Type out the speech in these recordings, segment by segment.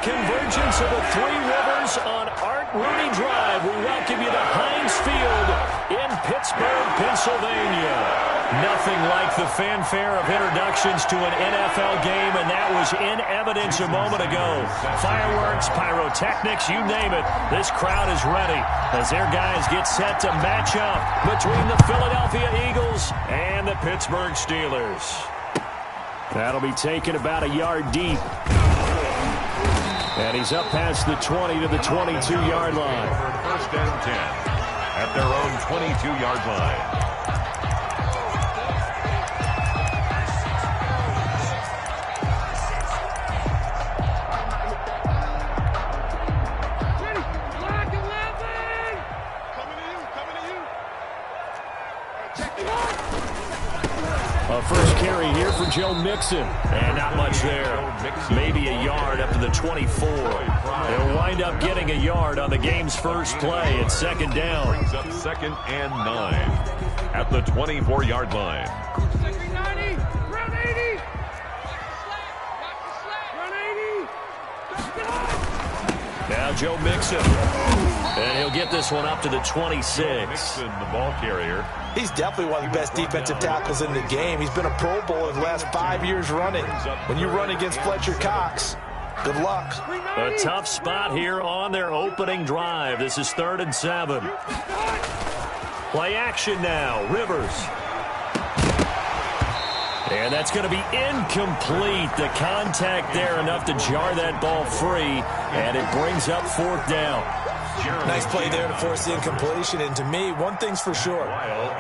convergence of the Three Rivers on Art Rooney Drive. We welcome you to Heinz Field in Pittsburgh, Pennsylvania. Nothing like the fanfare of introductions to an NFL game, and that was in evidence a moment ago. Fireworks, pyrotechnics, you name it. This crowd is ready as their guys get set to match up between the Philadelphia Eagles and the Pittsburgh Steelers. That'll be taken about a yard deep. And he's up past the 20 to the 22-yard line. First and 10 at their own 22-yard line. First carry here for Joe Mixon. And not much there. Maybe a yard up to the 24. They'll wind up getting a yard on the game's first play. It's second down. Brings up second and 9 at the 24-yard line. Run 80. Now Joe Mixon. And he'll get this one up to the 26. Mixon, the ball carrier. He's definitely one of the best defensive tackles in the game. He's been a Pro Bowler the last 5 years running. When you run against Fletcher Cox, good luck. A tough spot here on their opening drive. This is 3rd and 7. Play action now. Rivers. And that's going to be incomplete. The contact there enough to jar that ball free. And it brings up 4th down. Nice play there to force the incompletion. And to me, one thing's for sure.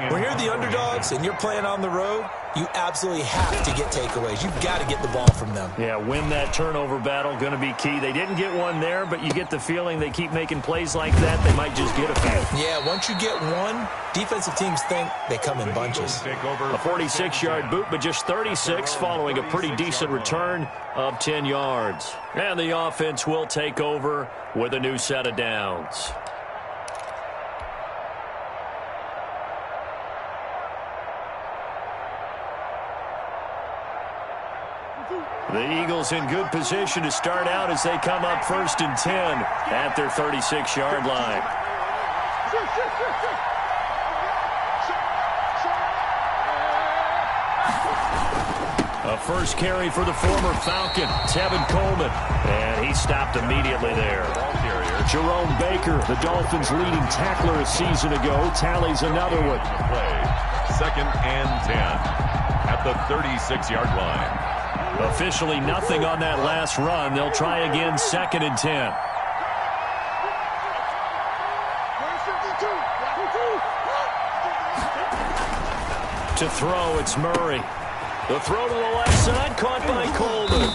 When you're the underdogs and you're playing on the road, you absolutely have to get takeaways. You've got to get the ball from them. Yeah, win that turnover battle, going to be key. They didn't get one there, but you get the feeling they keep making plays like that, they might just get a few. Yeah, once you get one, defensive teams think they come in bunches. A 46-yard boot, but just 36 following a pretty decent return of 10 yards. And the offense will take over with a new set of downs. The Eagles in good position to start out as they come up 1st and 10 at their 36-yard line. A first carry for the former Falcon, Tevin Coleman. And he stopped immediately there. Jerome Baker, the Dolphins' leading tackler a season ago, tallies another one. Second and 10 at the 36-yard line. Officially nothing on that last run. They'll try again 2nd and 10. To throw, it's Murray. The throw to the left side, caught by Coleman.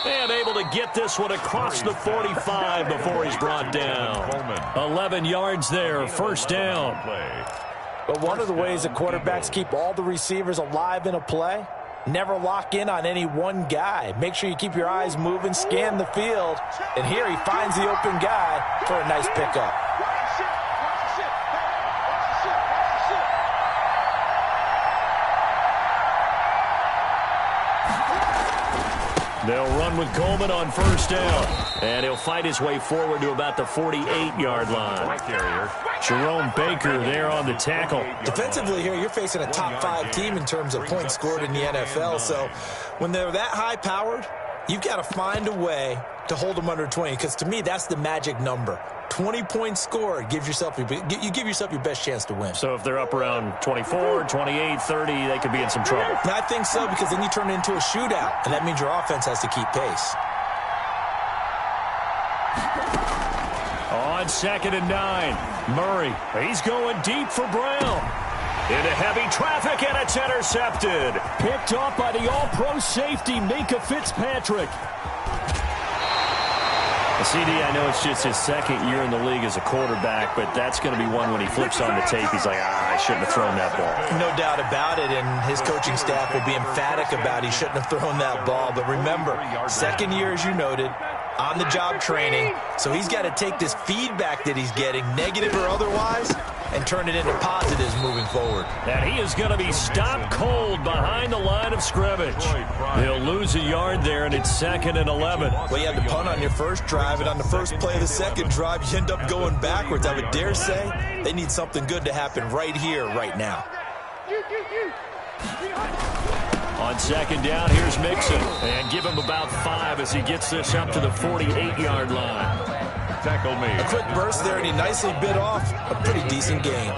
And able to get this one across the 45 before he's brought down. 11 yards there, 1st down. But one of the ways that quarterbacks keep all the receivers alive in a play, never lock in on any one guy. Make sure you keep your eyes moving, scan the field. And here he finds the open guy for a nice pickup. They'll run with Coleman on 1st down. And he'll fight his way forward to about the 48-yard line. Jerome Baker there on the tackle. Defensively here, you're facing a top 5 team in terms of points scored in the NFL. So when they're that high-powered, you've got to find a way to hold them under 20. Because to me, that's the magic number. 20 points scored gives yourself you give yourself your best chance to win. So if they're up around 24, 28, 30, they could be in some trouble. I think so, because then you turn it into a shootout, and that means your offense has to keep pace. On 2nd and 9, Murray. He's going deep for Brown. Into heavy traffic, and it's intercepted. Picked off by the all-pro safety, Minka Fitzpatrick. CD, I know it's just his 2nd year in the league as a quarterback, but that's going to be one when he flips on the tape, he's like, I shouldn't have thrown that ball. No doubt about it, and his coaching staff will be emphatic about he shouldn't have thrown that ball. But remember, 2nd year, as you noted, on-the-job training, so he's got to take this feedback that he's getting, negative or otherwise, and turn it into positives moving forward. And he is going to be stopped cold behind the line of scrimmage. He'll lose a yard there, and it's 2nd and 11. Well, you had to punt on your first drive, and on the first play of the second drive, you end up going backwards. I would dare say they need something good to happen right here, right now. On 2nd down, here's Mixon. And give him about 5 as he gets this up to the 48-yard line. Tackle me. A quick burst there, and he nicely bit off a pretty decent gain.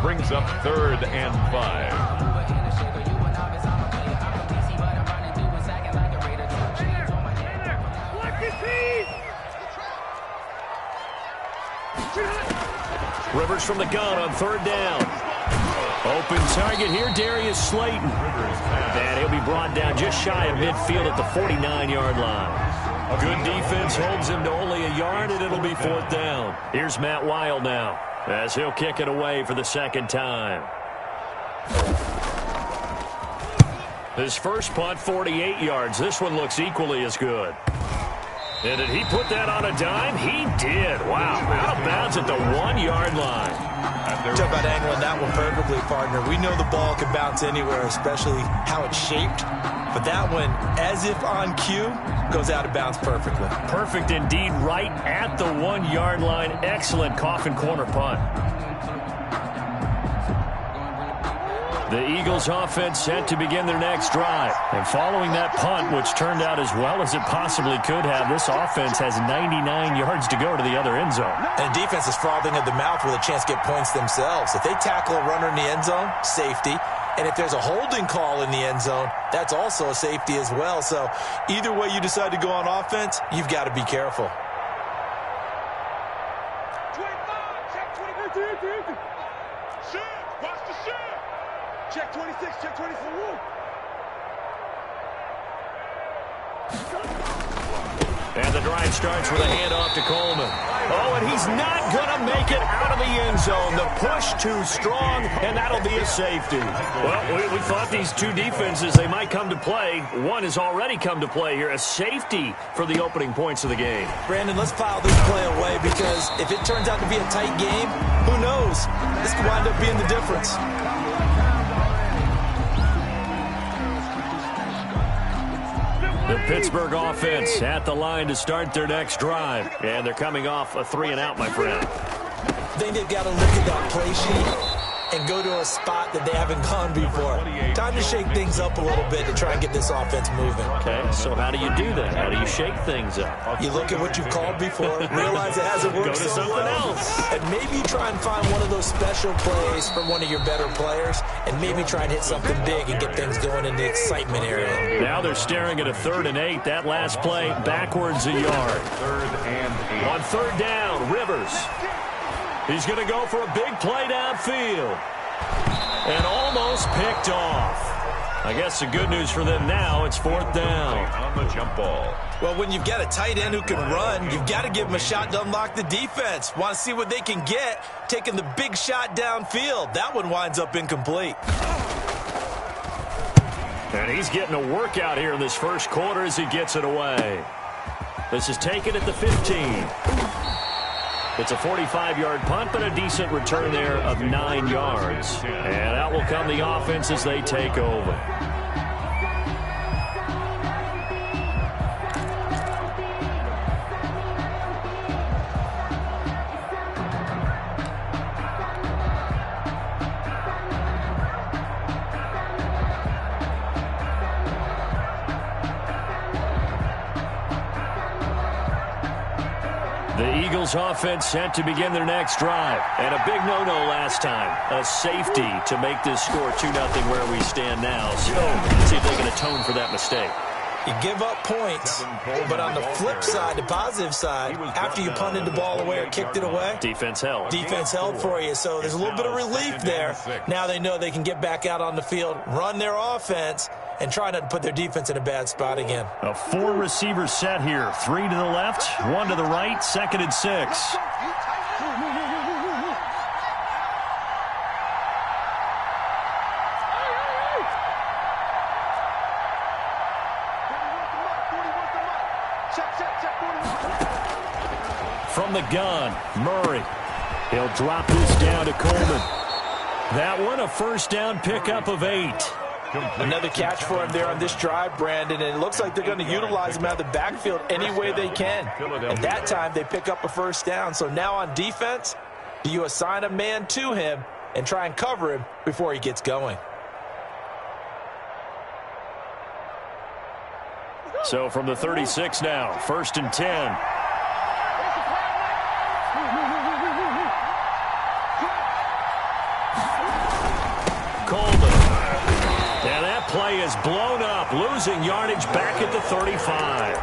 Brings up 3rd and 5. Rivers from the gun on 3rd down. Open target here, Darius Slayton. And he'll be brought down just shy of midfield at the 49-yard line. Good defense holds him to only a yard, and it'll be 4th down. Here's Matt Weil now as he'll kick it away for the 2nd time. His first punt, 48 yards. This one looks equally as good. And did he put that on a dime? He did. Wow. Out of bounds at the 1-yard line. Talk about angling that one perfectly, partner. We know the ball can bounce anywhere, especially how it's shaped. But that one, as if on cue, goes out of bounds perfectly. Perfect indeed, right at the 1-yard line. Excellent coffin corner punt. The Eagles offense set to begin their next drive. And following that punt, which turned out as well as it possibly could have, this offense has 99 yards to go to the other end zone. And the defense is frothing at the mouth with a chance to get points themselves. If they tackle a runner in the end zone, safety. And if there's a holding call in the end zone, that's also a safety as well. So either way you decide to go on offense, you've got to be careful. 25, check 25. Shit, watch the shit. Check 26, check 26. And the drive starts with a handoff to Coleman. Oh, and he's not going to make it out of the end zone. The push too strong, and that'll be a safety. Well, we thought these two defenses, they might come to play. One has already come to play here, a safety for the opening points of the game. Brandon, let's file this play away because if it turns out to be a tight game, who knows? This could wind up being the difference. The Pittsburgh offense at the line to start their next drive. And they're coming off a 3-and-out, my friend. I think they've got to look at that play sheet and go to a spot that they haven't gone before. Time to shake things up a little bit to try and get this offense moving. Okay, so how do you do that? How do you shake things up? You look at what you've called before, realize it hasn't worked Go to so something well, else. and maybe try and find one of those special plays from one of your better players, and maybe try and hit something big and get things going in the excitement area. Now they're staring at a 3rd and 8. That last play, backwards a yard. 3rd and 8. On 3rd down, Rivers. He's going to go for a big play downfield. And almost picked off. I guess the good news for them now, it's 4th down. On the jump ball. Well, when you've got a tight end who can run, you've got to give him a shot to unlock the defense. Want to see what they can get, taking the big shot downfield. That one winds up incomplete. And he's getting a workout here in this first quarter as he gets it away. This is taken at the 15. It's a 45-yard punt, but a decent return there of 9 yards. And out will come the offense as they take over. The Eagles offense set to begin their next drive. And a big no-no last time. A safety to make this score 2-0 where we stand now. So let's see if they can atone for that mistake. You give up points, but on the flip side, the positive side, after you punted the ball away or kicked it away, defense held. Defense held for you, so there's a little bit of relief there. Now they know they can get back out on the field, run their offense, and try not to put their defense in a bad spot again. A 4-receiver set here. 3 to the left, 1 to the right, 2nd and 6. From the gun, Murray. He'll drop this down to Coleman. That one, a first down pickup of 8. Another catch for him there on this drive, Brandon, and it looks like they're going to utilize him out of the backfield any way they can. And that time, they pick up a first down. So now on defense, do you assign a man to him and try and cover him before he gets going? So from the 36 now, 1st and 10. Coleman. And that play is blown up, losing yardage back at the 35.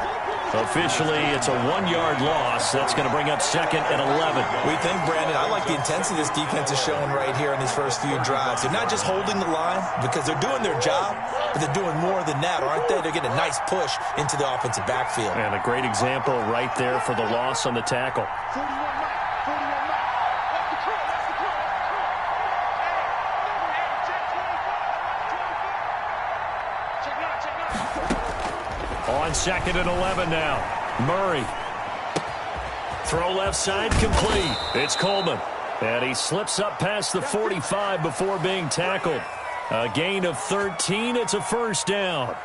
Officially, it's a 1-yard loss. That's going to bring up 2nd and 11. We think, Brandon, I like the intensity this defense is showing right here in these first few drives. They're not just holding the line because they're doing their job, but they're doing more than that, aren't they? They're getting a nice push into the offensive backfield. And a great example right there for the loss on the tackle. On 2nd and 11 now. Murray. Throw left side complete. It's Coleman. And he slips up past the 45 before being tackled. A gain of 13. It's a first down.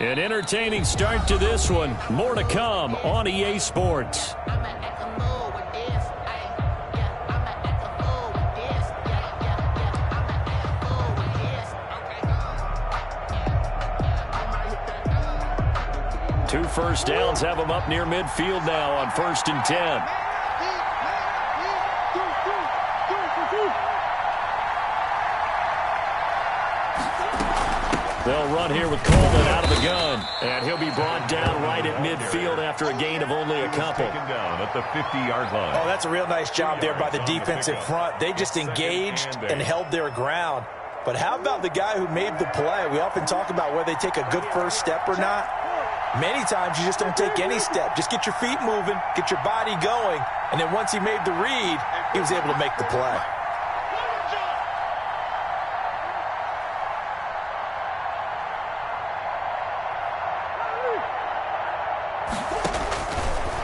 An entertaining start to this one. More to come on EA Sports. Two first downs have them up near midfield now on 1st and 10. They'll run here with Coleman out of the gun. And he'll be brought down right at midfield after a gain of only a couple. Taken down at the 50-yard line. Oh, that's a real nice job there by the defensive front. They just engaged and held their ground. But how about the guy who made the play? We often talk about whether they take a good first step or not. Many times you just don't take any step. Just get your feet moving, get your body going, and then once he made the read, he was able to make the play.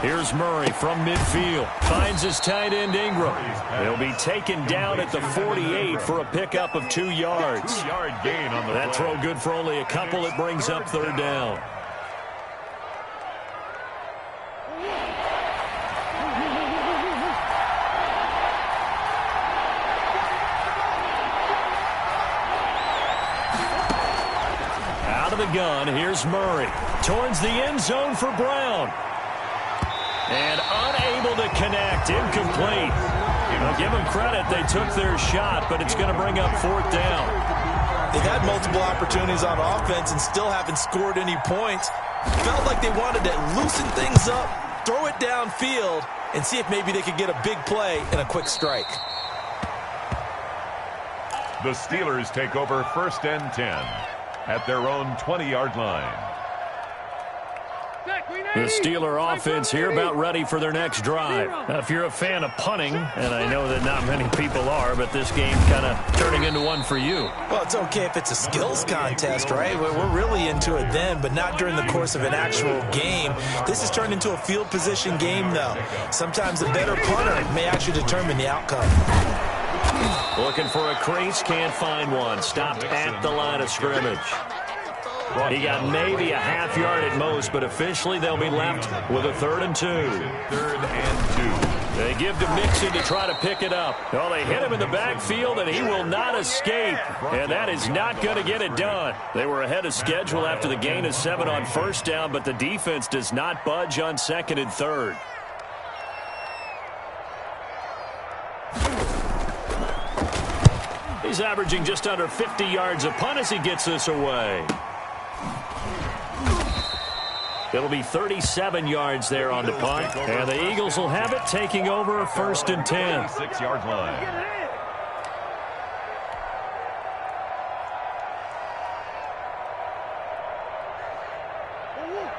Here's Murray from midfield. Finds his tight end Ingram. He'll be taken down at the 48 for a pickup of 2 yards. 2-yard gain on the That play. throw good for only a couple. It brings up 3rd down. Out of the gun, here's Murray. Towards the end zone for Brown. And unable to connect, incomplete. I'll give them credit, they took their shot, but it's going to bring up 4th down. They've had multiple opportunities on offense and still haven't scored any points. Felt like they wanted to loosen things up, throw it downfield, and see if maybe they could get a big play and a quick strike. The Steelers take over 1st and 10 at their own 20-yard line. The Steeler offense here about ready for their next drive. Now, if you're a fan of punting, and I know that not many people are, but this game's kind of turning into one for you. Well, it's okay if it's a skills contest, right? We're really into it then, but not during the course of an actual game. This has turned into a field position game, though. Sometimes the better punter may actually determine the outcome. Looking for a crease, can't find one. Stopped at the line of scrimmage. He got maybe a half yard at most, but officially they'll be left with a 3rd and 2. 3rd and 2. They give to Mixon to try to pick it up. Well, they hit him in the backfield, and he will not escape. And that is not going to get it done. They were ahead of schedule after the gain of 7 on 1st down, but the defense does not budge on 2nd and 3rd. He's averaging just under 50 yards a punt as he gets this away. It'll be 37 yards there on the punt. And the Eagles will have it, taking over 1st and 10. 6-yard line.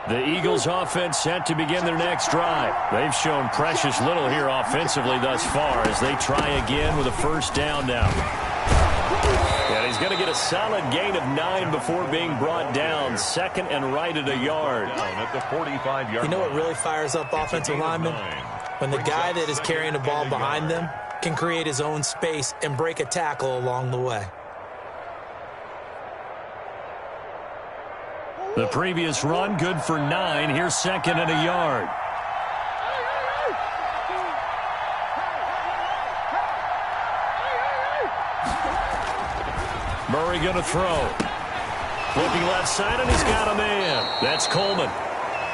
The Eagles offense set to begin their next drive. They've shown precious little here offensively thus far as they try again with a 1st down now. And he's going to get a solid gain of 9 before being brought down. Second and right at a yard. At the 45-yard You know what really fires up offensive linemen? When the guy that is carrying the ball behind them can create his own space and break a tackle along the way. The previous run, good for 9. Here's second and a yard. Murray going to throw. Flipping left side, and he's got a man. That's Coleman.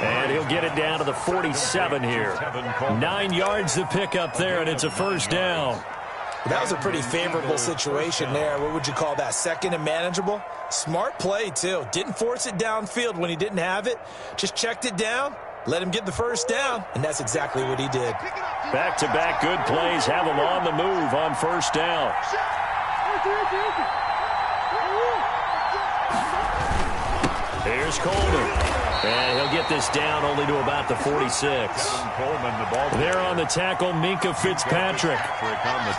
And he'll get it down to the 47 here. 9 yards to pick up there, and it's a first down. That was a pretty favorable situation there. What would you call that? Second and manageable? Smart play, too. Didn't force it downfield when he didn't have it. Just checked it down, let him get the first down, and that's exactly what he did. Back-to-back good plays have him on the move on first down. Here's Coleman. And he'll get this down only to about the 46. There on the tackle, Minka Fitzpatrick.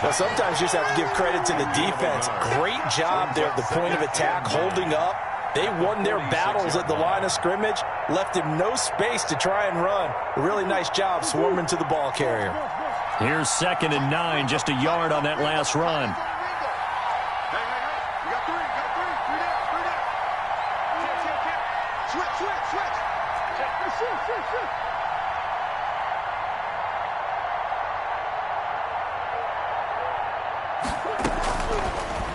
Well, sometimes you just have to give credit to the defense. Great job there at the point of attack, holding up. They won their battles at the line of scrimmage, left him no space to try and run. A really nice job swarming to the ball carrier. Here's second and 9, just a yard on that last run.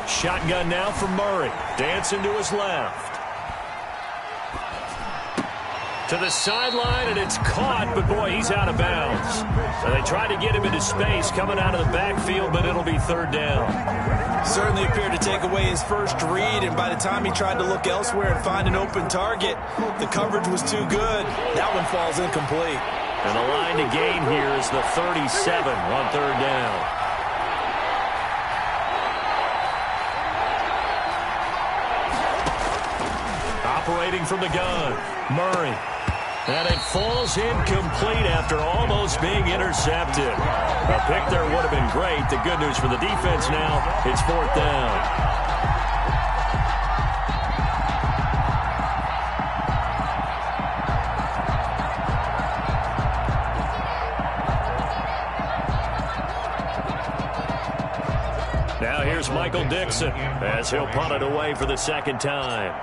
Shotgun now for Murray. Dancing to his left. To the sideline, and it's caught, but boy, he's out of bounds. So they try to get him into space coming out of the backfield, but it'll be third down. Certainly appeared to take away his first read, and by the time he tried to look elsewhere and find an open target, the coverage was too good. That one falls incomplete. And the line to gain here is the 37 on third down. Operating from the gun, Murray. And it falls incomplete after almost being intercepted. A pick there would have been great. The good news for the defense now, it's fourth down. Now here's Michael Dixon as he'll punt it away for the second time.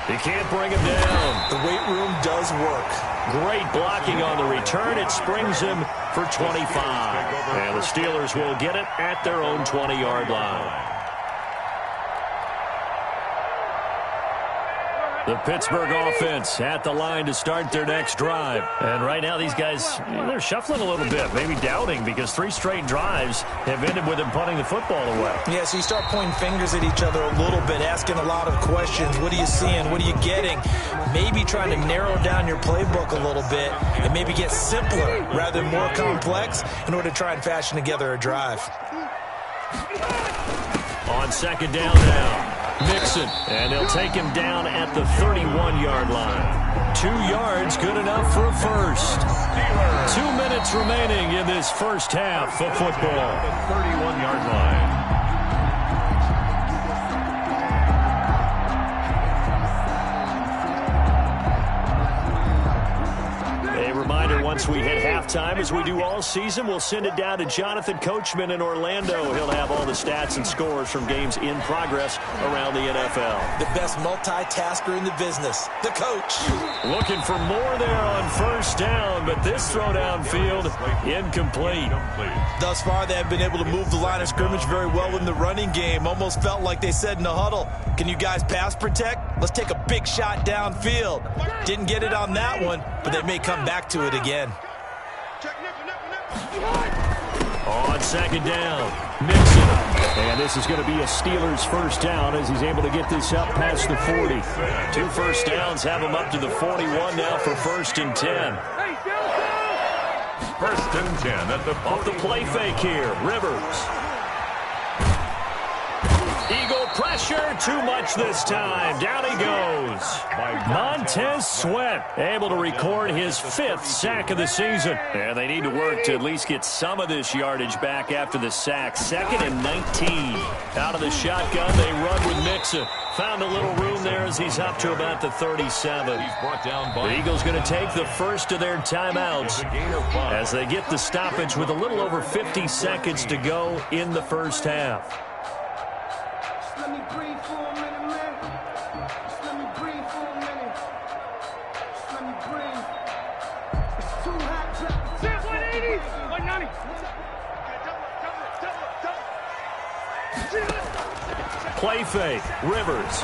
He can't bring him down. The weight room does work. Great blocking on the return. It springs him for 25. And the Steelers will get it at their own 20-yard line. The Pittsburgh offense at the line to start their next drive. And right now these guys, they're shuffling a little bit, maybe doubting, because 3 straight drives have ended with them punting the football away. Yeah, so you start pointing fingers at each other a little bit, asking a lot of questions. What are you seeing? What are you getting? Maybe trying to narrow down your playbook a little bit and maybe get simpler rather than more complex in order to try and fashion together a drive. On second down now. Mixon, and they'll take him down at the 31-yard line. 2 yards, good enough for a first. 2 minutes remaining in this first half of football. 31-yard line. Once we hit halftime, as we do all season, we'll send it down to Jonathan Coachman in Orlando. He'll have all the stats and scores from games in progress around the NFL. The best multitasker in the business, the coach. Looking for more there on first down, but this throw downfield, incomplete. Thus far, they have been able to move the line of scrimmage very well in the running game. Almost felt like they said in the huddle, can you guys pass protect? Let's take a big shot downfield. Didn't get it on that one, but they may come back to it again. On second down, Mixon. And this is going to be a Steelers first down as he's able to get this up past the 40. 2 first downs have him up to the 41 now for first and 10. First and 10 at the 40. Off the play fake here, Rivers. Eagle pressure, too much this time. Down he goes. Montez Sweat able to record his 5th sack of the season. And they need to work to at least get some of this yardage back after the sack. 2nd and 19. Out of the shotgun, they run with Mixon. Found a little room there as he's up to about the 37. The Eagles going to take the first of their timeouts as they get the stoppage with a little over 50 seconds to go in the first half. Let me breathe for a minute, man. Just let me breathe for a minute. Just let me breathe. It's too hot, drop 180, 190. Play fake, Rivers.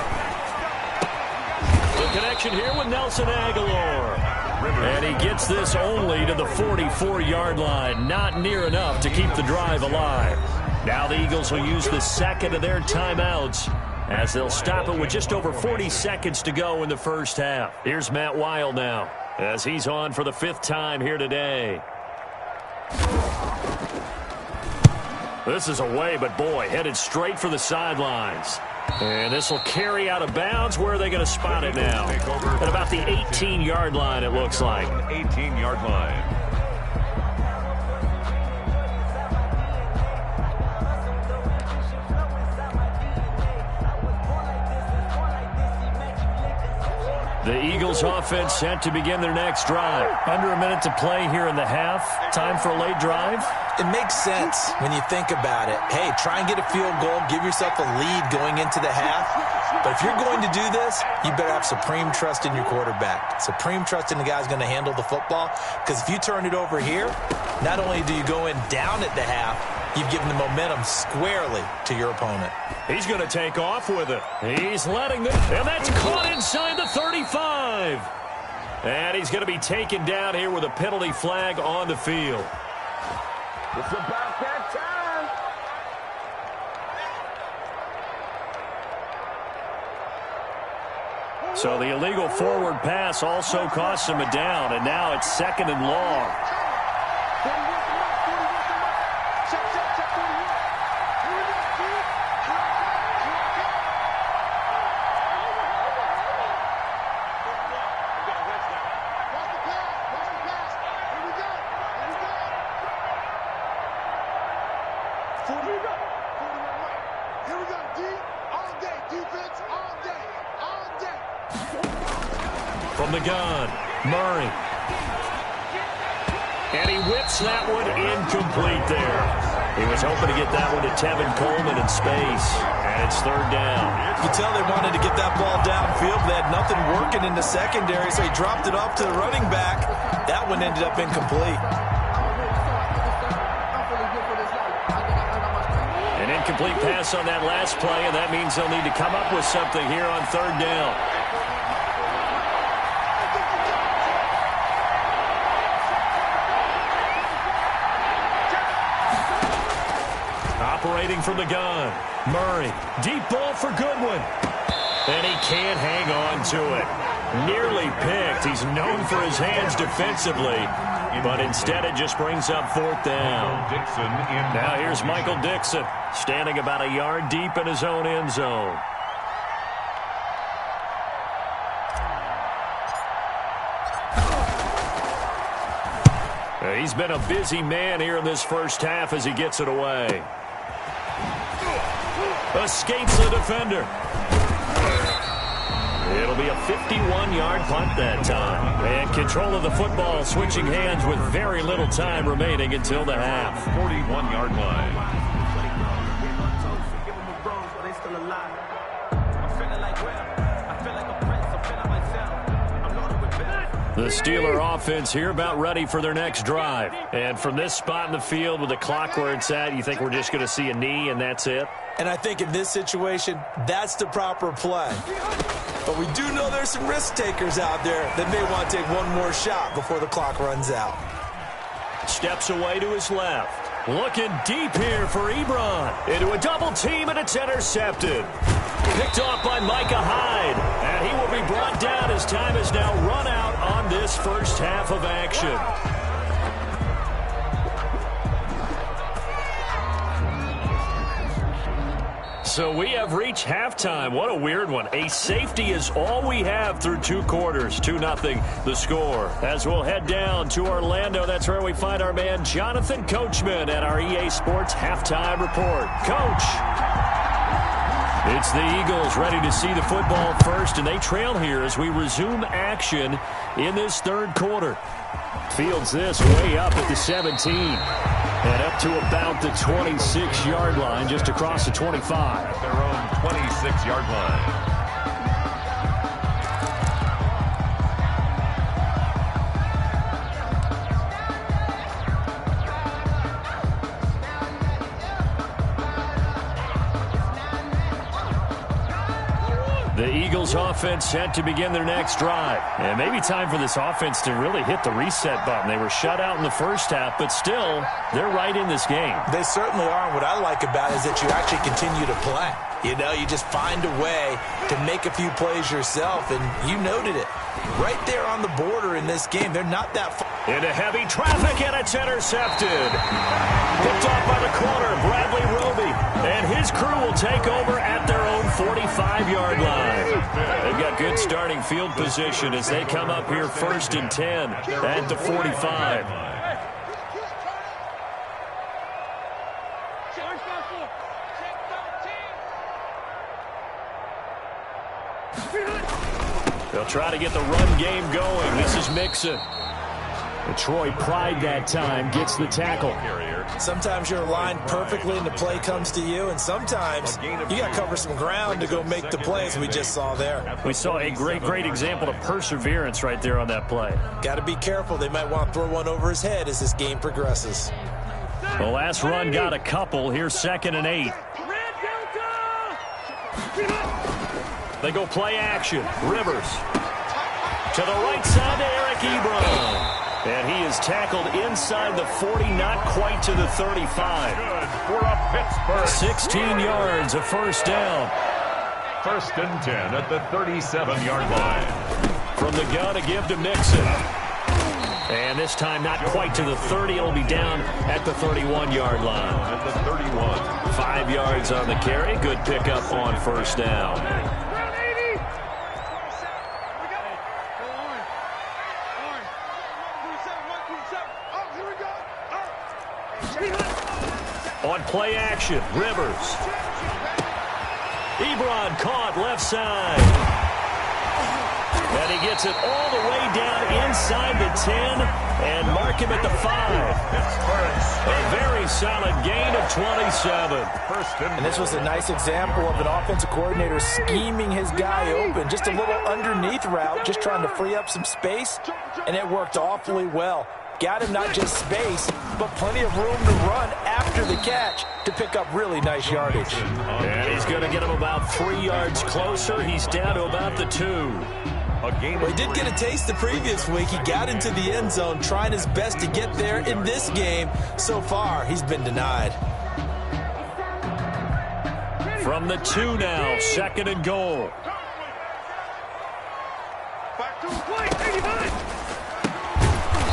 The connection here with Nelson Aguilar. And he gets this only to the 44-yard line. Not near enough to keep the drive alive. Now the Eagles will use the second of their timeouts as they'll stop it with just over 40 seconds to go in the first half. Here's Matt Weil now as he's on for the 5th time here today. This is away, but boy, headed straight for the sidelines. And this will carry out of bounds. Where are they going to spot it now? At about the 18-yard line, it looks like. 18-yard line. The Eagles offense set to begin their next drive. Under a minute to play here in the half. Time for a late drive. It makes sense when you think about it. Hey, try and get a field goal. Give yourself a lead going into the half. But if you're going to do this, you better have supreme trust in your quarterback. Supreme trust in the guy's going to handle the football. Because if you turn it over here, not only do you go in down at the half, you've given the momentum squarely to your opponent. He's going to take off with it. He's letting them, and that's caught inside the 35. And he's going to be taken down here with a penalty flag on the field. It's about that time. So the illegal forward pass also costs him a down, and now it's 2nd and long. From the gun, Murray. And he whips that one incomplete there. He was hoping to get that one to Tevin Coleman in space. And it's 3rd down. You can tell they wanted to get that ball downfield. They had nothing working in the secondary, so he dropped it off to the running back. That one ended up incomplete. An incomplete pass on that last play, and that means they'll need to come up with something here on 3rd down. Operating from the gun, Murray. Deep ball for Goodwin. And he can't hang on to it. Nearly picked. He's known for his hands defensively, but instead it just brings up 4th down. Now here's Michael Dixon, standing about a yard deep in his own end zone. He's been a busy man here in this first half as he gets it away. Escapes the defender. It'll be a 51-yard punt that time. And control of the football switching hands with very little time remaining until the half. 41-yard line. The Steeler offense here about ready for their next drive. And from this spot in the field with the clock where it's at, you think we're just going to see a knee and that's it? And I think in this situation, that's the proper play. But we do know there's some risk takers out there that may want to take one more shot before the clock runs out. Steps away to his left. Looking deep here for Ebron. Into a double team, and it's intercepted. Picked off by Micah Hyde. And he will be brought down as time has now run out on this first half of action. So we have reached halftime. What a weird one. A safety is all we have through 2 quarters. 2-0 the score. As we'll head down to Orlando, that's where we find our man Jonathan Coachman at our EA Sports Halftime Report. Coach. It's the Eagles ready to see the football first, and they trail here as we resume action in this 3rd quarter. Fields this way up at the 17. And up to about the 26-yard line, just across the 25. At their own 26-yard line. The Eagles offense set to begin their next drive. And maybe time for this offense to really hit the reset button. They were shut out in the first half, but still, they're right in this game. They certainly are. And what I like about it is that you actually continue to play. You know, you just find a way to make a few plays yourself, and you noted it. Right there on the border in this game, they're not that far. Into heavy traffic, and it's intercepted. Picked off by the corner, Bradley Roby. And his crew will take over at their own 45-yard line. They've got good starting field position as they come up here 1st and 10 at the 45. They'll try to get the run game going. This is Mixon. Troy Pride that time gets the tackle. Sometimes you're aligned perfectly and the play comes to you, and sometimes you got to cover some ground to go make the plays we just saw there. We saw a great example of perseverance right there on that play. Got to be careful. They might want to throw one over his head as this game progresses. The last run got a couple. Here's 2nd and 8. They go play action. Rivers to the right side to Eric Ebron. And he is tackled inside the 40, not quite to the 35. Good for a Pittsburgh. 16 yards, a first down. 1st and 10 at the 37-yard line. From the gun to give to Mixon. And this time not quite to the 30. It'll be down at the 31-yard line. At the 31. 5 yards on the carry. Good pickup on first down. On play action, Rivers. Ebron caught left side. And he gets it all the way down inside the 10 and mark him at the 5. A very solid gain of 27. And this was a nice example of an offensive coordinator scheming his guy open. Just a little underneath route, just trying to free up some space, and it worked awfully well. Got him not just space, but plenty of room to run after the catch to pick up really nice yardage. And he's going to get him about 3 yards closer. He's down to about the 2. Well, he did get a taste the previous week. He got into the end zone, trying his best to get there in this game. So far, he's been denied. From the 2 now, 2nd and goal. Back to the play, 89.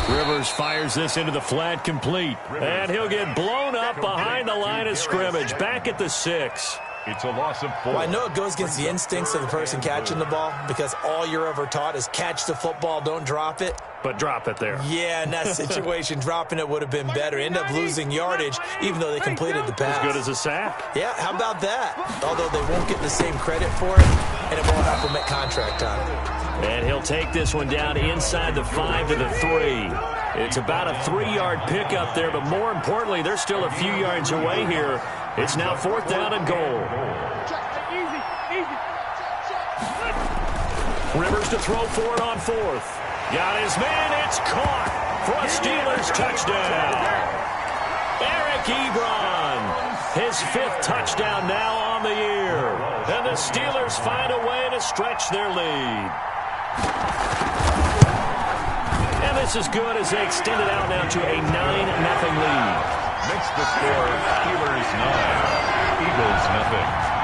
Rivers fires this into the flat, complete. And he'll get blown up behind the line of scrimmage, back at the 6. It's a loss of 4. Well, I know it goes against the instincts of the person catching the ball because all you're ever taught is catch the football, don't drop it. But drop it there. Yeah, in that situation, dropping it would have been better. End up losing yardage, even though they completed the pass. As good as a sack. Yeah, how about that? Although they won't get the same credit for it, and it won't have to make contract time. And he'll take this one down inside the 5 to the 3. It's about a 3-yard pickup there, but more importantly, they're still a few yards away here. It's now 4th down and goal. Rivers to throw for it on 4th. Got his man. It's caught for a Steelers touchdown. Eric Ebron, his 5th touchdown now on the year. And the Steelers find a way to stretch their lead. And this is good as they extend it out now to a 9-0 lead. Makes the score Steelers 9, Eagles 0.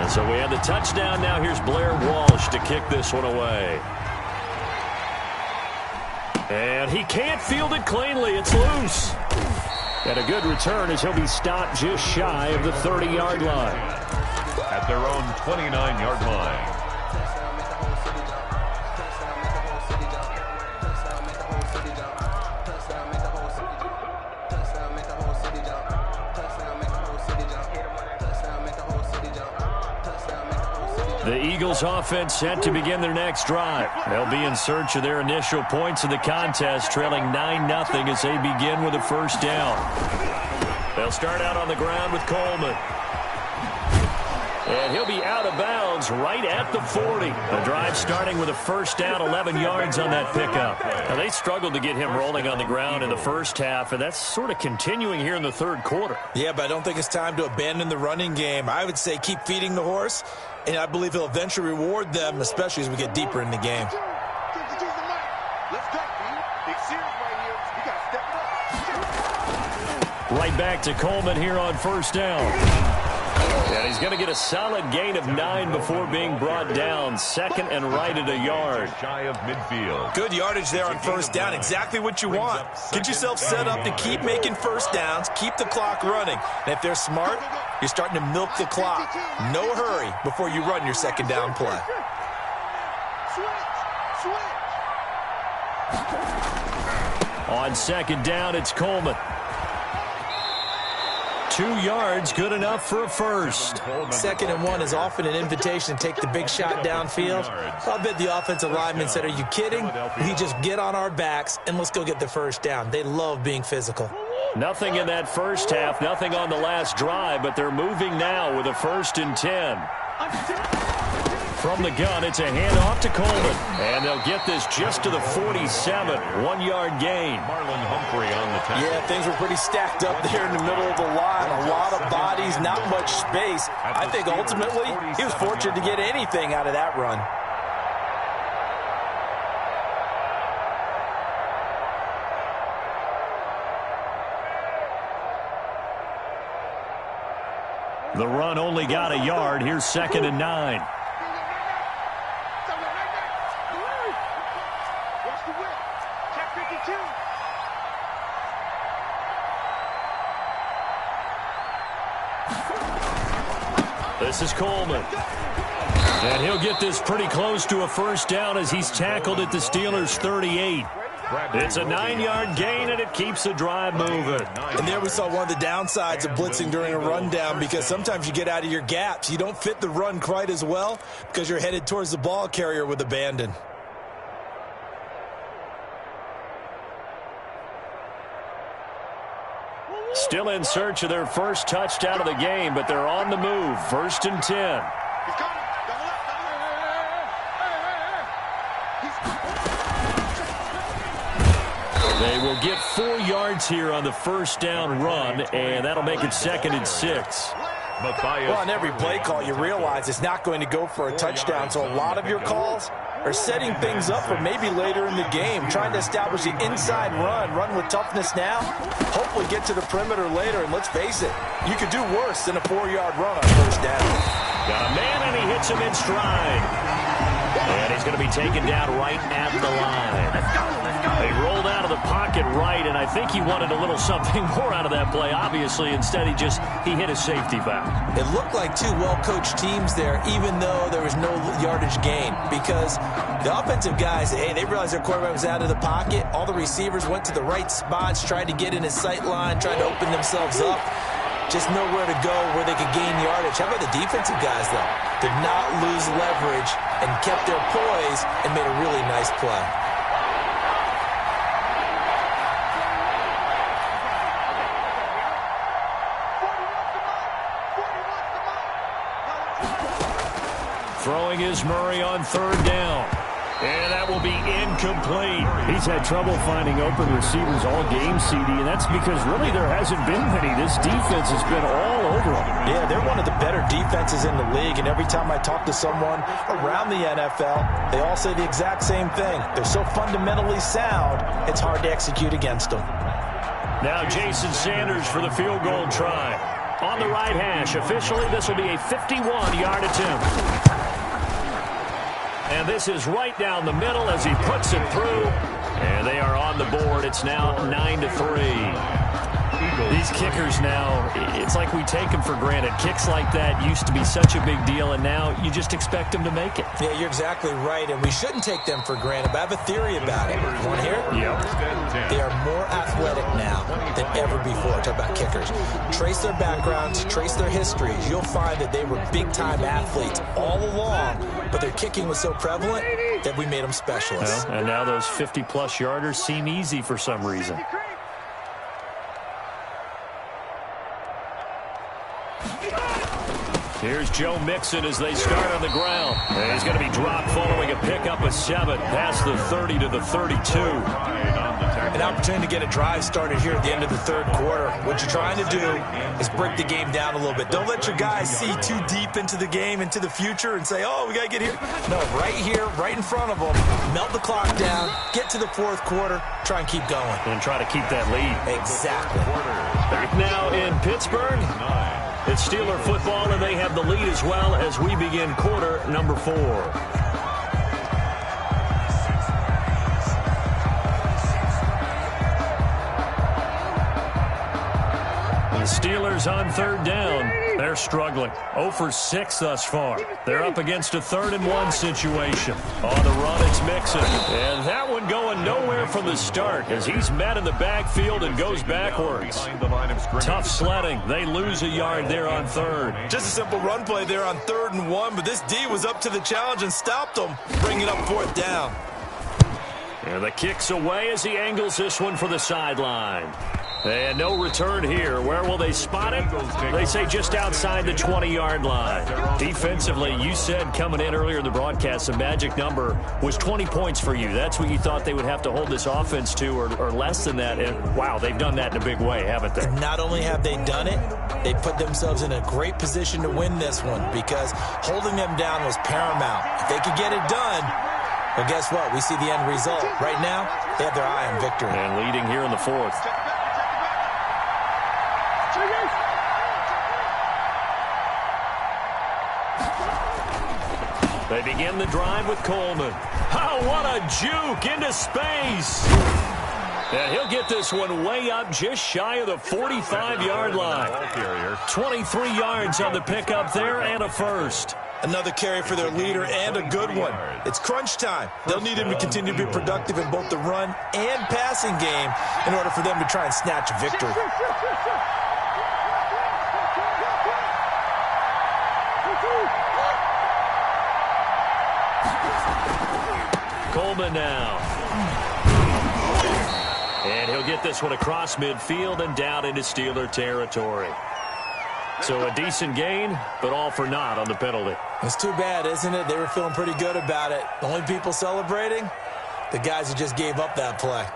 So we have the touchdown. Now here's Blair Walsh to kick this one away. And he can't field it cleanly. It's loose. And a good return as he'll be stopped just shy of the 30-yard line. At their own 29-yard line. The Eagles offense set to begin their next drive. They'll be in search of their initial points in the contest, trailing 9-0 as they begin with a first down. They'll start out on the ground with Coleman. And he'll be out of bounds right at the 40. The drive starting with a first down, 11 yards on that pickup. Now, they struggled to get him rolling on the ground in the first half, and that's sort of continuing here in the third quarter. Yeah, but I don't think it's time to abandon the running game. I would say keep feeding the horse, and I believe he'll eventually reward them, especially as we get deeper in the game. Right back to Coleman here on first down. And he's going to get a solid gain of 9 before being brought down. Second and right at a yard. Shy of midfield. Good yardage there on first down. Exactly what you want. Get yourself set up to keep making first downs. Keep the clock running. And if they're smart, you're starting to milk the clock. No hurry before you run your second down play. On second down, it's Coleman. 2 yards, good enough for a first. Second and 1 is often an invitation to take the big shot downfield. I bet the offensive lineman said, are you kidding? We just get on our backs and let's go get the first down. They love being physical. Nothing in that first half, nothing on the last drive, but they're moving now with a 1st and 10. From the gun, it's a handoff to Coleman. And they'll get this just to the 47, 1-yard gain. Marlon Humphrey on the tackle. Yeah, things were pretty stacked up there in the middle of the line. A lot of bodies, not much space. I think ultimately he was fortunate to get anything out of that run. The run only got a yard. Here's 2nd and 9. This is Coleman. And he'll get this pretty close to a first down as he's tackled at the Steelers' 38. It's a 9-yard gain, and it keeps the drive moving. And there we saw one of the downsides of blitzing during a rundown, because sometimes you get out of your gaps. You don't fit the run quite as well because you're headed towards the ball carrier with abandon. Still in search of their first touchdown of the game, but they're on the move. 1st and 10. They will get 4 yards here on the first down run, and that'll make it 2nd and 6. Well, on every play call, you realize it's not going to go for a touchdown, so a lot of your calls are setting things up for maybe later in the game, trying to establish the inside run with toughness now, hopefully get to the perimeter later, and let's face it, you could do worse than a 4-yard run on first down. Got a man, and he hits him in stride. And he's going to be taken down right at the line. They rolled out of the pocket right, and I think he wanted a little something more out of that play, obviously. Instead, he hit a safety valve. It looked like 2 well-coached teams there, even though there was no yardage gain, because the offensive guys, hey, they realized their quarterback was out of the pocket. All the receivers went to the right spots, tried to get in his sight line, tried to open themselves up. Just nowhere to go where they could gain yardage. How about the defensive guys, though? Did not lose leverage and kept their poise and made a really nice play. Throwing is Murray on 3rd down. And that will be incomplete. He's had trouble finding open receivers all game, CD, and that's because really there hasn't been many. This defense has been all over them. Yeah, they're one of the better defenses in the league, and every time I talk to someone around the NFL, they all say the exact same thing. They're so fundamentally sound, it's hard to execute against them. Now Jason Sanders for the field goal try. On the right hash, officially this will be a 51-yard attempt. And this is right down the middle as he puts it through. And they are on the board. It's now 9-3. These kickers now, it's like we take them for granted. Kicks like that used to be such a big deal, and now you just expect them to make it. Yeah, you're exactly right, and we shouldn't take them for granted. But I have a theory about it. Want to hear it? Yep. They are more athletic now than ever before. Talk about kickers. Trace their backgrounds, trace their histories. You'll find that they were big-time athletes all along, but their kicking was so prevalent that we made them specialists. Well, and now those 50-plus yarders seem easy for some reason. Here's Joe Mixon as they start on the ground. And he's going to be dropped following a pickup of 7 past the 30 to the 32. An opportunity to get a drive started here at the end of the third quarter. What you're trying to do is break the game down a little bit. Don't let your guys see too deep into the game, into the future, and say, oh, we got to get here. No, right here, right in front of them, melt the clock down, get to the fourth quarter, try and keep going. And try to keep that lead. Exactly. Back now in Pittsburgh. It's Steeler football, and they have the lead as well as we begin quarter number 4. The Steelers on third down. They're struggling. 0 for 6 thus far. They're up against a 3rd-and-1 situation. On the run, it's Mixon. And that one going nowhere from the start as he's met in the backfield and goes backwards. Tough sledding. They lose a yard there on 3rd. Just a simple run play there on 3rd-and-1, but this D was up to the challenge and stopped them, bringing up 4th down. And the kick's away as he angles this one for the sideline. And no return here. Where will they spot it? They say just outside the 20-yard line. Defensively, you said coming in earlier in the broadcast, the magic number was 20 points for you. That's what you thought they would have to hold this offense to, or less than that. And, wow, they've done that in a big way, haven't they? Not only have they done it, they put themselves in a great position to win this one because holding them down was paramount. If they could get it done, well, guess what? We see the end result. Right now, they have their eye on victory. And leading here in the 4th. They begin the drive with Coleman. Oh, what a juke into space. And he'll get this one way up just shy of the 45-yard line. 23 yards on the pickup there and a first. Another carry for their leader and a good one. It's crunch time. They'll need him to continue to be productive in both the run and passing game in order for them to try and snatch a victory. Coleman now. And he'll get this one across midfield and down into Steeler territory. So a decent gain, but all for naught on the penalty. It's too bad, isn't it? They were feeling pretty good about it. The only people celebrating, the guys who just gave up that play.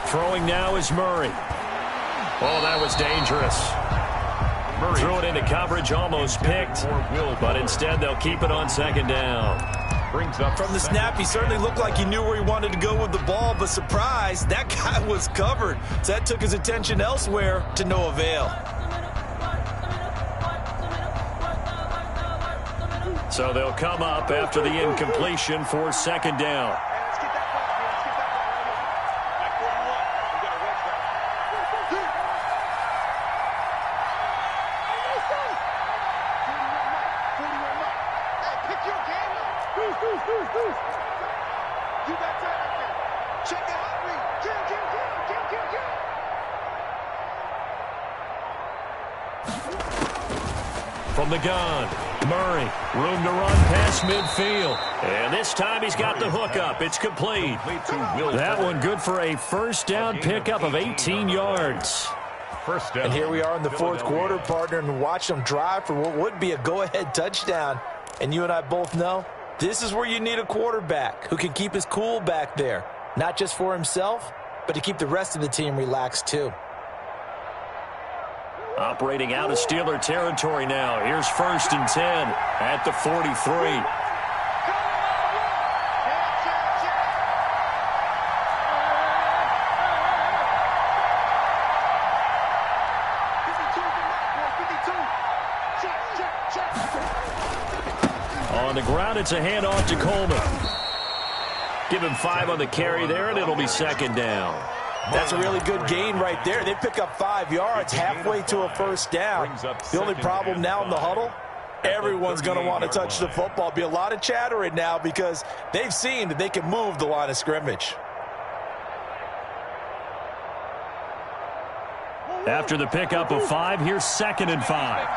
Throwing now is Murray. Oh, that was dangerous. Murray threw it into coverage, almost picked, but instead they'll keep it on 2nd down. From the snap, he certainly looked like he knew where he wanted to go with the ball, but surprise, that guy was covered. So that took his attention elsewhere to no avail. So they'll come up after the incompletion for 2nd down. From the gun, Murray, room to run past midfield. And this time he's got the hook up. It's complete. That one good for a 1st down pickup of 18 yards. And here we are in the 4th quarter, partner, and watch them drive for what would be a go-ahead touchdown. And you and I both know this is where you need a quarterback who can keep his cool back there, not just for himself, but to keep the rest of the team relaxed too. Operating out of Steeler territory now. Here's 1st and 10 at the 43. On the ground, it's a handoff to Coleman. Give him 5 on the carry there, and it'll be 2nd down. That's a really good gain right there. They pick up 5 yards halfway to a 1st down. The only problem now in the huddle, everyone's going to want to touch the football. Be a lot of chattering now because they've seen that they can move the line of scrimmage. After the pickup of 5, here's 2nd and 5.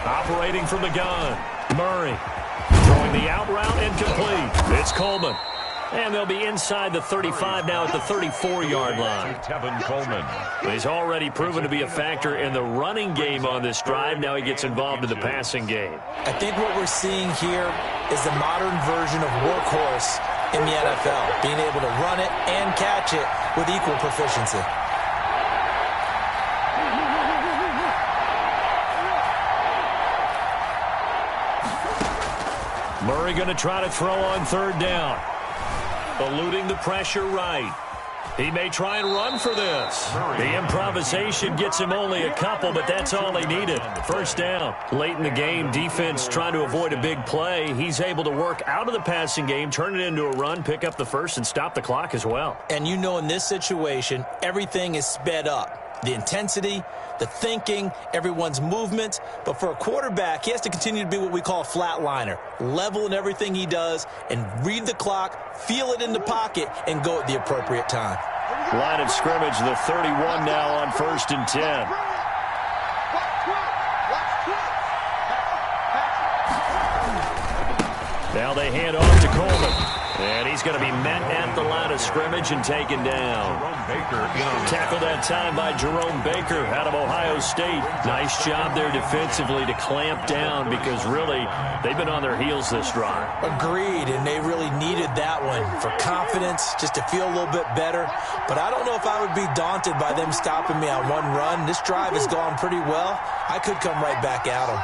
Operating from the gun, Murray. Throwing the out route and complete. It's Coleman. And they'll be inside the 35 now at the 34-yard line. Tevin Coleman. He's already proven to be a factor in the running game on this drive. Now he gets involved in the passing game. I think what we're seeing here is the modern version of workhorse in the NFL, being able to run it and catch it with equal proficiency. Murray going to try to throw on 3rd down. Eluding the pressure right. He may try and run for this. The improvisation gets him only a couple, but that's all he needed. 1st down. Late in the game, defense trying to avoid a big play. He's able to work out of the passing game, turn it into a run, pick up the 1st, and stop the clock as well. And you know in this situation, everything is sped up. The intensity, the thinking, everyone's movement. But for a quarterback, he has to continue to be what we call a flatliner. Level in everything he does and read the clock, feel it in the pocket, and go at the appropriate time. Line of scrimmage, the 31 now on 1st and 10. Now they hand off to Coleman. And he's going to be met at the line of scrimmage and taken down. Tackled that time by Jerome Baker out of Ohio State. Nice job there defensively to clamp down because really they've been on their heels this drive. Agreed, and they really needed that one for confidence, just to feel a little bit better. But I don't know if I would be daunted by them stopping me on one run. This drive has gone pretty well. I could come right back at them.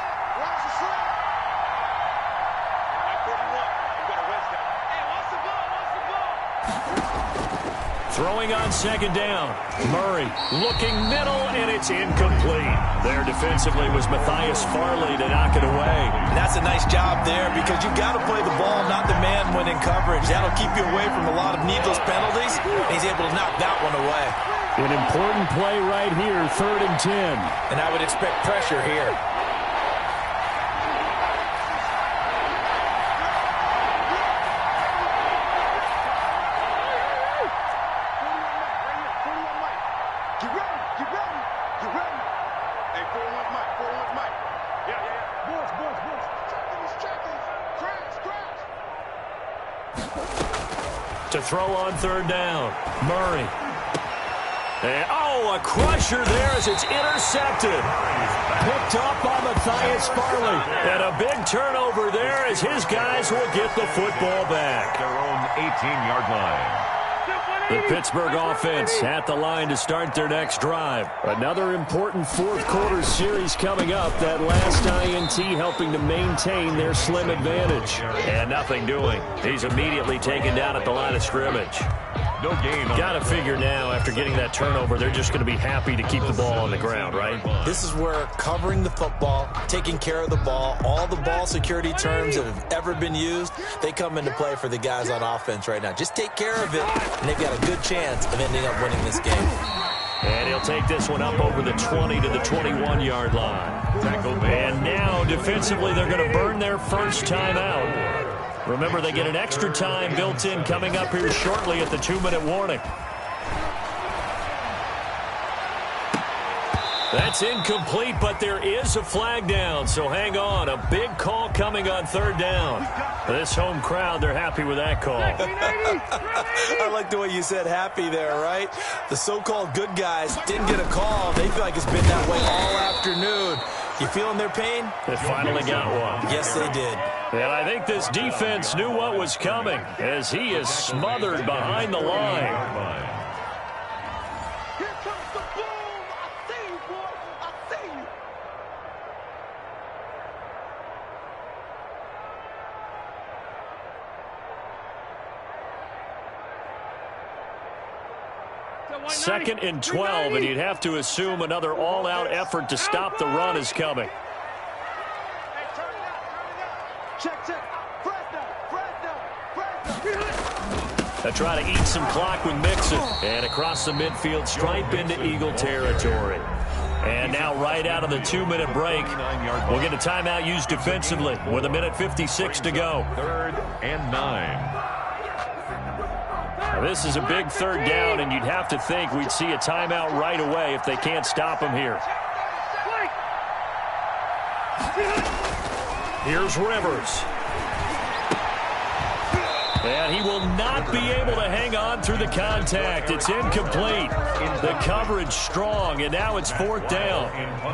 Throwing on 2nd down. Murray looking middle, and it's incomplete. There defensively was Matthias Farley to knock it away. And that's a nice job there because you've got to play the ball, not the man when in coverage. That'll keep you away from a lot of needless penalties, and he's able to knock that one away. An important play right here, 3rd and 10. And I would expect pressure here. To throw on 3rd down, Murray. And, a crusher there as it's intercepted. Picked up by Matthias Farley. And a big turnover there as his guys will get the football back. Their own 18-yard line. The Pittsburgh offense at the line to start their next drive. Another important 4th quarter series coming up. That last INT helping to maintain their slim advantage. And nothing doing. He's immediately taken down at the line of scrimmage. No gain. Got to figure now, after getting that turnover, they're just going to be happy to keep the ball on the ground, right? This is where covering the football, taking care of the ball, all the ball security terms that have ever been used, they come into play for the guys on offense right now. Just take care of it, and they've got a good chance of ending up winning this game. And he'll take this one up over the 20 to the 21-yard line. And now, defensively, they're going to burn their 1st time out. Remember, they get an extra time built in coming up here shortly at the 2-minute warning. That's incomplete, but there is a flag down, so hang on. A big call coming on third down. This home crowd, they're happy with that call. I like the way you said happy there, right? The so-called good guys didn't get a call. They feel like it's been that way all afternoon. You feeling their pain? They finally got one. Yes, they did. And I think this defense knew what was coming as he is smothered behind the line. Second and 12, and you'd have to assume another all-out effort to stop the run is coming. They try to eat some clock with Mixon. And across the midfield stripe into Eagle territory. And now right out of the 2-minute break, we'll get a timeout used defensively with 1:56 to go. 3rd and 9. Now, this is a big third down, and you'd have to think we'd see a timeout right away if they can't stop him here. Here's Rivers. And he will not be able to hang on through the contact. It's incomplete. The coverage strong, and now it's 4th down.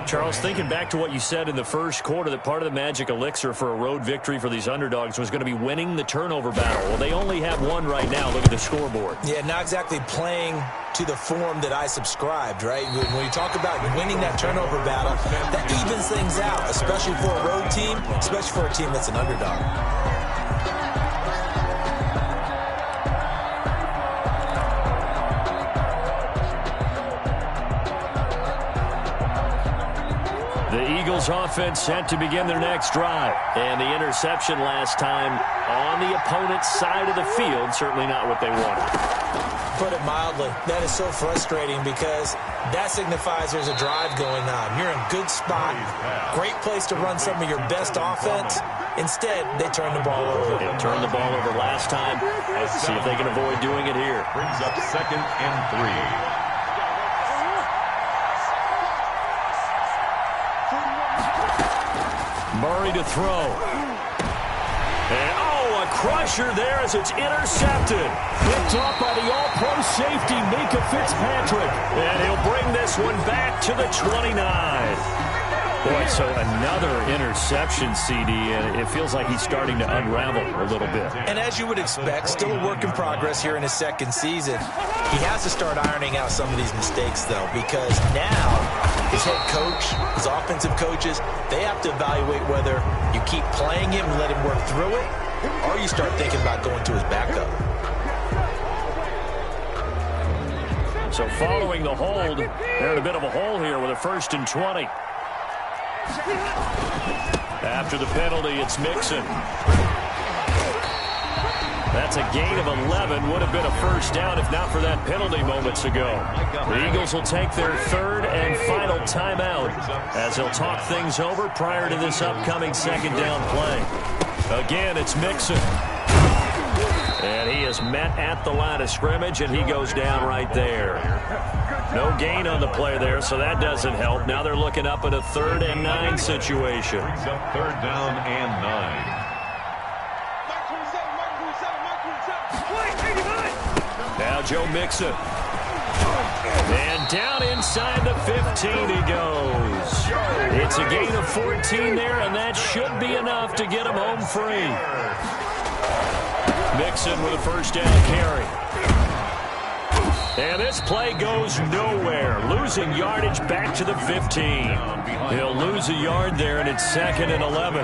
Charles, thinking back to what you said in the first quarter, that part of the magic elixir for a road victory for these underdogs was going to be winning the turnover battle. Well, they only have one right now. Look at the scoreboard. Yeah, not exactly playing to the form that I subscribed, right? When you talk about winning that turnover battle, that evens things out, especially for a road team, especially for a team that's an underdog. The Eagles offense set to begin their next drive. And the interception last time on the opponent's side of the field, certainly not what they wanted. Put it mildly, that is so frustrating because that signifies there's a drive going on. You're in a good spot, great place to run some of your best offense. Instead, they turn the ball over. They turned the ball over last time. Let's see if they can avoid doing it here. Brings up 2nd and 3. Murray to throw. And, a crusher there as it's intercepted. Picked off by the all-pro safety, Mika Fitzpatrick. And he'll bring this one back to the 29. Boy, so another interception, CD, and it feels like he's starting to unravel a little bit. And as you would expect, still a work in progress here in his second season. He has to start ironing out some of these mistakes, though, because now his head coach, his offensive coaches, they have to evaluate whether you keep playing him and let him work through it, or you start thinking about going to his backup. So following the hold, they're in a bit of a hole here with a 1st and 20. After the penalty, it's Mixon. That's a gain of 11. Would have been a 1st down if not for that penalty moments ago. The Eagles will take their 3rd and final timeout as they'll talk things over prior to this upcoming 2nd down play. Again, it's Mixon. And he is met at the line of scrimmage, and he goes down right there. No gain on the play there, so that doesn't help. Now they're looking up at a 3rd and 9 situation. Brings up 3rd down and 9. Now Joe Mixon. And down inside the 15 he goes. It's a gain of 14 there, and that should be enough to get him home free. Mixon with a 1st down carry. And this play goes nowhere. Losing yardage back to the 15. He'll lose a yard there, and it's 2nd and 11.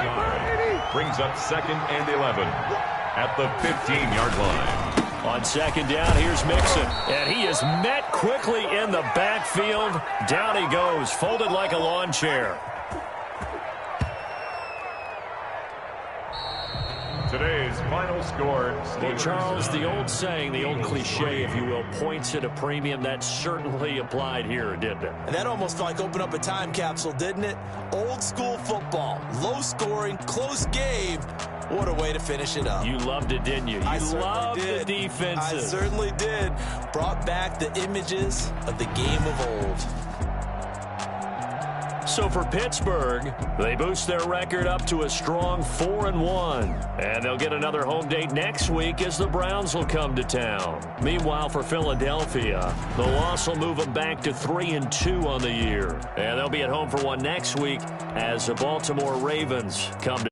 Brings up 2nd and 11 at the 15-yard line. On 2nd down, here's Mixon. And he is met quickly in the backfield. Down he goes, folded like a lawn chair. Today's final score. Well, Charles, the old saying, the old cliche, if you will, points at a premium. That certainly applied here, didn't it? And that almost felt like opened up a time capsule, didn't it? Old school football, low scoring, close game. What a way to finish it up. You loved it, didn't you? You loved the defenses. I certainly did. Brought back the images of the game of old. So for Pittsburgh, they boost their record up to a strong 4-1. And they'll get another home date next week as the Browns will come to town. Meanwhile, for Philadelphia, the loss will move them back to 3-2 on the year. And they'll be at home for one next week as the Baltimore Ravens come to